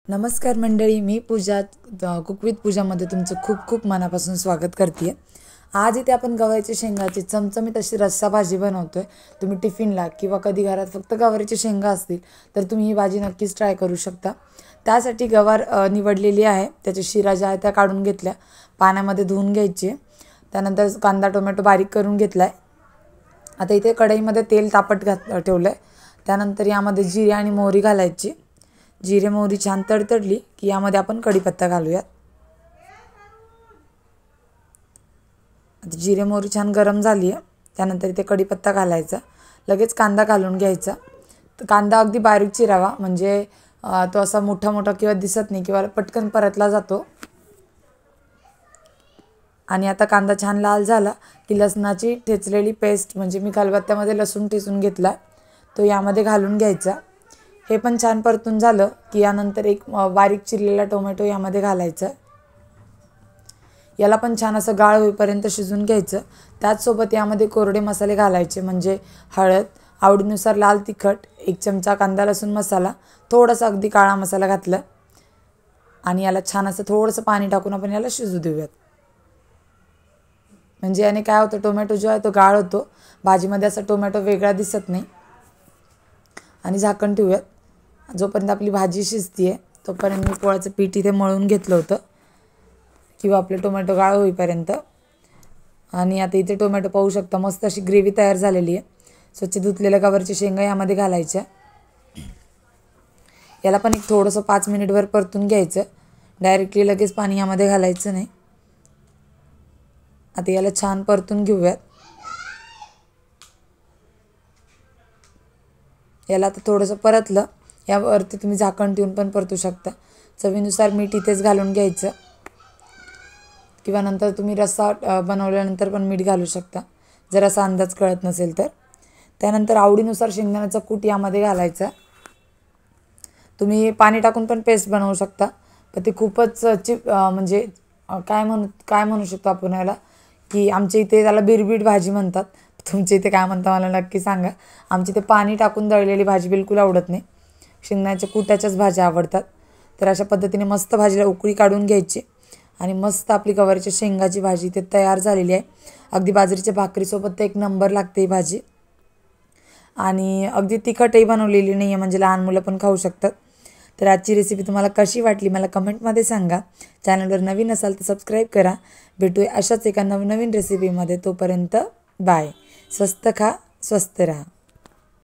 नमस्कार मंडळी, मी पूजा cook with पूजामध्ये तुमचं खूप खूप मनापासून स्वागत करते. आज इथे आपण गवारीच्या शेंगाची चमचमीत अशी रस्सा भाजी बनवतोय. तुम्ही टिफिनला किंवा कधी घरात फक्त गवारीचे शेंगा असतील तर तुम्ही ही भाजी नक्कीच ट्राय करू शकता. त्यासाठी गवार निवडलेली आहे, त्याच्या शिरा ज्या आहेत त्या काढून घेतल्या, पाण्यामध्ये धुवून घ्यायची. त्यानंतर कांदा टोमॅटो बारीक करून घेतला आहे. आता इथे कढईमध्ये तेल तापत ठेवलं आहे. त्यानंतर यामध्ये जिरे आणि मोहरी घालायची. जिरे मोहरी छान तडतडली की यामध्ये आपण कढीपत्ता घालूयात. आता जिरे मोहरी छान गरम झाली आहे. त्यानंतर इथे कढीपत्ता घालायचा. लगेच कांदा घालून घ्यायचा. तर कांदा अगदी बारीक चिरावा, म्हणजे तो असा मोठा मोठा किंवा दिसत नाही किंवा पटकन परतला जातो. आणि आता कांदा छान लाल झाला की लसणाची ठेचलेली पेस्ट, म्हणजे मी खलबत्त्यामध्ये लसूण ठेचून घेतला, तो यामध्ये घालून घ्यायचा. हे पण छान परतून झालं की यानंतर एक बारीक चिरलेला टोमॅटो यामध्ये घालायचा. याला पण छान असं गाळ होईपर्यंत शिजून घ्यायचं. त्याचसोबत यामध्ये कोरडे मसाले घालायचे, म्हणजे हळद, आवडीनुसार लाल तिखट, 1 चमचा कांदा लसूण मसाला, थोडासा अगदी काळा मसाला घातला. आणि याला छान असं थोडंसं पाणी टाकून आपण याला शिजू देऊयात. म्हणजे याने काय होतं, टोमॅटो जो आहे तो गाळ होतो, भाजीमध्ये असा टोमॅटो वेगळा दिसत नाही. आणि झाकण ठेवूयात. जोपर्यंत आपली भाजी शिजते तोपर्यंत मी पोळ्याचं पीठ इथे मळून घेतलं होतं, किंवा आपले टोमॅटो गाळ होईपर्यंत. आणि आता इथे टोमॅटो पाहू शकता, मस्त अशी ग्रेव्ही तयार झालेली आहे. स्वच्छ धुतलेल्या गवारच्या शेंगा यामध्ये घालायच्या. याला पण एक थोडंसं 5 मिनिटभर परतून घ्यायचं. डायरेक्टली लगेच पाणी यामध्ये घालायचं नाही. आता याला छान परतून घेऊयात. याला आता थोडंसं परतलं, यावरती तुम्ही झाकण ठेवून पण परतू शकता. चवीनुसार मीठ इथेच घालून घ्यायचं, किंवा नंतर तुम्ही रस्सा बनवल्यानंतर पण मीठ घालू शकता जर असा अंदाज कळत नसेल तर. त्यानंतर आवडीनुसार शेंगदाण्याचा कूट यामध्ये घालायचा. तुम्ही पाणी टाकून पण पेस्ट बनवू शकता, पण ते खूपच म्हणजे काय म्हणू शकतो आपण याला, की आमच्या इथे त्याला बिरबीट भाजी म्हणतात. तुमच्या इथे काय म्हणता मला नक्की सांगा. आमच्या इथे पाणी टाकून दळलेली भाजी बिलकुल आवडत नाही, शेंगदाण्याच्या कुटाच्याच भाज्या आवडतात. तर अशा पद्धतीने मस्त भाजीला उकळी काढून घ्यायची. आणि मस्त आपली गवारीच्या शेंगाची भाजी इथे तयार झालेली आहे. अगदी बाजरीच्या भाकरीसोबत तर एक नंबर लागते ही भाजी. आणि अगदी तिखटही बनवलेली नाही आहे, म्हणजे लहान मुलं पण खाऊ शकतात. तर आजची रेसिपी तुम्हाला कशी वाटली मला कमेंटमध्ये सांगा. चॅनलवर नवीन असाल तर सबस्क्राईब करा. भेटूया अशाच एका नवनवीन रेसिपीमध्ये. तोपर्यंत बाय. स्वस्त खा, स्वस्त राहा.